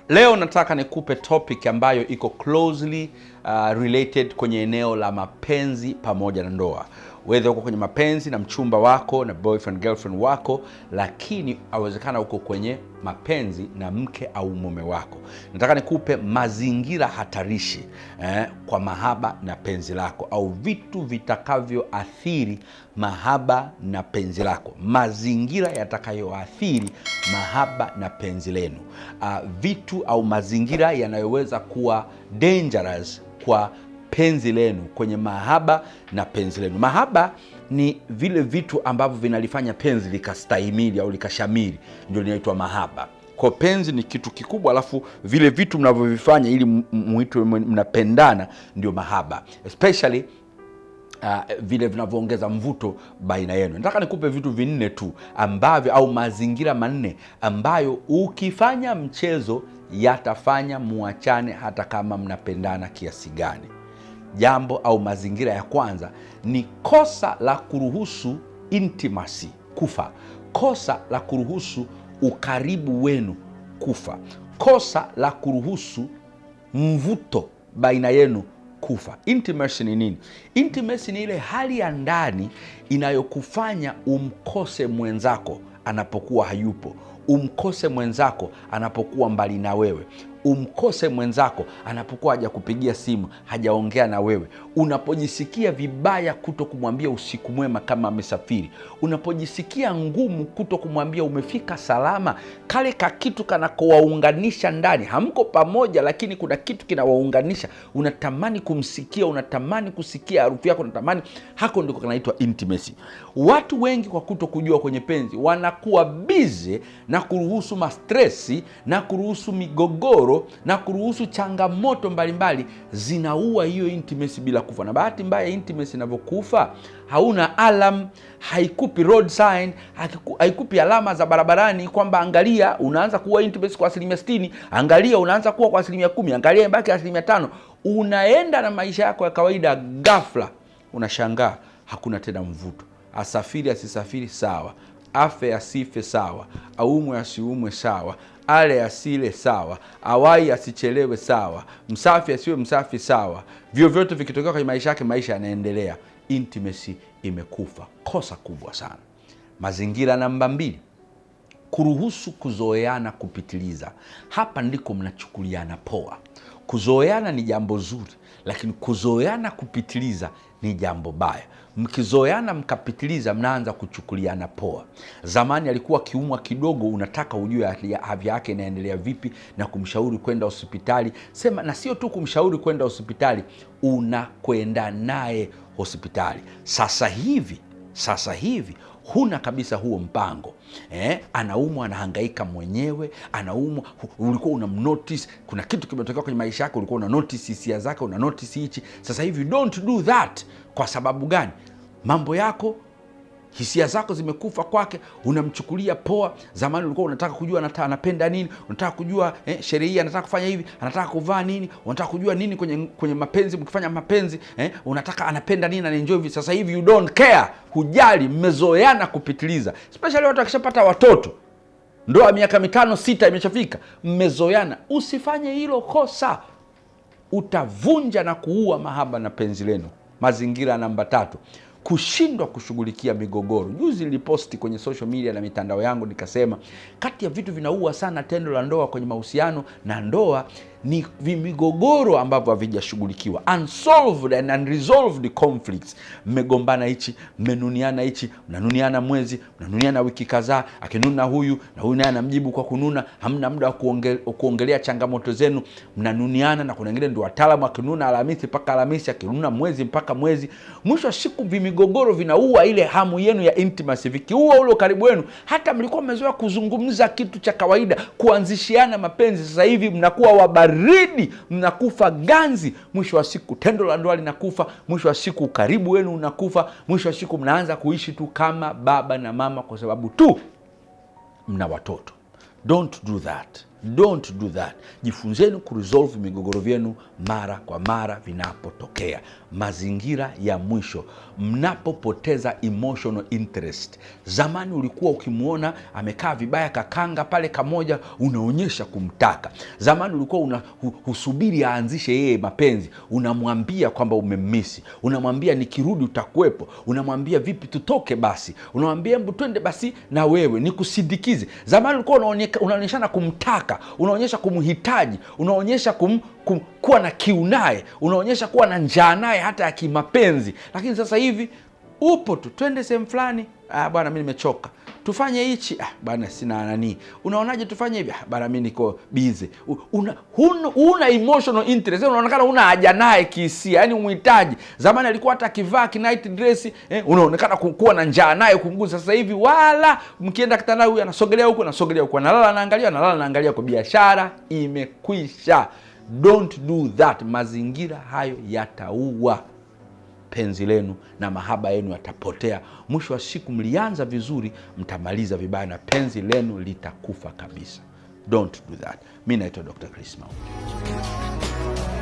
Leo nataka nikupe topic ambayo iko closely related kwenye eneo la mapenzi pamoja na ndoa. Whether uko kwenye mapenzi na mchumba wako na boyfriend girlfriend wako, lakini awezekana uko kwenye mapenzi na mke au mume wako. Nataka nikupe mazingira hatarishi kwa mahaba na penzi lako, au vitu vitakavyoathiri mahaba na penzi lako, mazingira yatakayoathiri mahaba na penzi lenu, vitu au mazingira yanayoweza kuwa dangerous kwa penzi lenu, kwenye mahaba na penzi lenu. Mahaba ni vile vitu ambavyo vinalifanya penzi likastahimili au likashamiri, ndio linaitwa mahaba. Kwa penzi ni kitu kikubwa, alafu vile vitu mnavyovifanya ili muitwe mnapendana ndio mahaba, especially vile vinavyoongeza mvuto baina yenu. Nataka nikupe vitu vinne tu ambavyo, au mazingira manne ambayo ukifanya mchezo yatafanya muachane hata kama mnapendana kiasi gani. Jambo au mazingira ya kwanza ni kosa la kuruhusu intimacy kufa, kosa la kuruhusu ukaribu wenu kufa, kosa la kuruhusu mvuto baina yenu kufa. Intimacy ni nini? Intimacy ni ile hali ya ndani inayokufanya umkose mwenzako anapokuwa hayupo, umkose mwenzako anapokuwa mbali na wewe, umkose mwenzako anapokuwa hajakupigia simu, hajaongea na wewe, unapojisikia vibaya kuto kumwambia usiku mwema kama amesafiri, unapojisikia ngumu kuto kumwambia umefika salama. Kale ka kitu kanakowaunganisha ndani, hamko pamoja lakini kuna kitu kinawaunganisha, unatamani kumsikia, unatamani kusikia harufu yako, unatamani. Hako ndiko kanaitwa intimacy. Watu wengi kwa kuto kujua kwenye penzi wanakuwa busy na kuruhusu mastresi na kuruhusu migogoro na kuruhusu changamoto mbalimbali, zinaua hiyo intimacy bila kufa. Na bahati mbaya intimacy inavyokufa, hauna alarm, haikupi road sign, haikupi alama za barabarani kwamba angalia unaanza kuwa intimacy kwa 60%, angalia unaanza kuwa kwa 10%, angalia mbaki 5%. Unaenda na maisha yako ya kawaida, ghafla unashangaa hakuna tena mvuto. Asafiri asisafiri sawa, afe asife sawa, aumwe asiumwe sawa, ale asile sawa, awai asichelewe sawa, msafi asiwe msafi sawa, vyovyote vikitokea kwenye maisha yake, maisha yanaendelea. Intimacy imekufa. Kosa kubwa sana. Mazingira namba 2, kuruhusu kuzoeana kupitiliza. Hapa ndiko mnachukuliana poa. Kuzoeana ni jambo zuri, lakini kuzoeana kupitiliza ni jambo baya. Mkizoeana mkapitiliza, mnaanza kuchukuliana poa. Zamani alikuwa kiumwa kidogo, unataka ujue afya yake inaendelea vipi na kumshauri kwenda hospitali. Sema, na sio tu kumshauri kwenda hospitali, unakwenda naye hospitali. Sasa hivi huna kabisa huo mpango. Anaumwa, anahangaika mwenyewe, anaumwa, ulikuwa unamnotice, kuna kitu kimetokea kwenye maisha yake, ulikuwa unanotice hisia zake, unanotice hichi. Sasa hivi don't do that. Kwa sababu gani? Mambo yako, hisia zako zimekufa kwake, unamchukulia poa. Zamani ulikuwa unataka kujua anapenda nini, unataka kujua sherehe hii anataka kufanya hivi, anataka kuvaa nini, unataka kujua nini kwenye mapenzi, mkifanya mapenzi, unataka anapenda nini, anaenjoy hivi. Sasa hivi you don't care, hujali, mmezoeana kupitiliza. Especially watu wakishapata watoto, ndoa miaka 5-6 imeshafika, mmezoeana. Usifanye hilo kosa, utavunja na kuua mahaba na penzi lenu. Mazingira namba 3, kushindwa kushughulikia migogoro. Juzi niliposti kwenye social media na mitandao yangu nikasema, kati ya vitu vinaua sana tendo la ndoa kwenye mahusiano na ndoa ni migogoro ambavyo havijashughulikiwa, unsolved and unresolved conflicts. Mmegombana hichi, mmenuniana hichi, mnanuniana mwezi, mnanuniana wiki kadhaa, akinuna huyu na huyu naye anamjibu kwa kununa, hamna muda wa kuongelea changamoto zenu, mnanuniana. Na kuna wengine ndio wataalamu, akinuna Alhamisi mpaka Alhamisi, akinuna mwezi mpaka mwezi. Mwisho wa siku migogoro vinaua ile hamu yenu ya intimacy, vikiua ule karibu wenu. Hata mlikuwa mmezoea kuzungumza kitu cha kawaida, kuanzishiana mapenzi, sasa hivi mnakuwa wabaridi, mnakufa ganzi. Mwisho wa siku tendo la ndoa linakufa, mwisho wa siku ukaribu wenu unakufa, mwisho wa siku mnaanza kuishi tu kama baba na mama kwa sababu tu mna watoto. Don't do that. Don't do that. Jifunzeni kuresolve migogoro yenu mara kwa mara vinapotokea. Mazingira ya mwisho, mnapopoteza emotional interest. Zamani ulikuwa ukimuona amekaa vibaya kakanga pale kamoja, unaonyesha kumtaka. Zamani ulikuwa husubiri aanzishe yeye mapenzi, unamwambia kwamba umemmisi, unamwambia nikirudi utakuwepo, unamwambia vipi tutoke basi, unamwambia hebu twende basi na wewe nikusindikize. Zamani ulikuwa unaonyeshana kumtaka, unaonyesha kumhitaji, unaonyesha kuwa na kiu naye, unaonyesha kuwa na njaa naye hata ya kimapenzi. Lakini sasa hivi upo tu, twende sehemu fulani, bwana mimi nimechoka, tufanye hichi, bwana sina nani, unaonaje tufanye hivi, bwana mimi niko busy. Una emotional interest, unaonekana una haja naye kihisia, yani umhitaji. Zamani alikuwa hata akivaa night dress, unaonekana kuwa na njaa naye kumgusa. Sasa hivi wala mkienda kitandani, huyu anasogelea huko, anasogelea huko, analala anaangalia kwa biashara imekwisha. Don't do that. Mazingira hayo yataua penzi lenu na mahaba yenu yatapotea. Mwisho wa siku mlianza vizuri, mtamaliza vibaya na penzi lenu litakufa kabisa. Don't do that. Mimi naitwa Dr. Chris Mauki.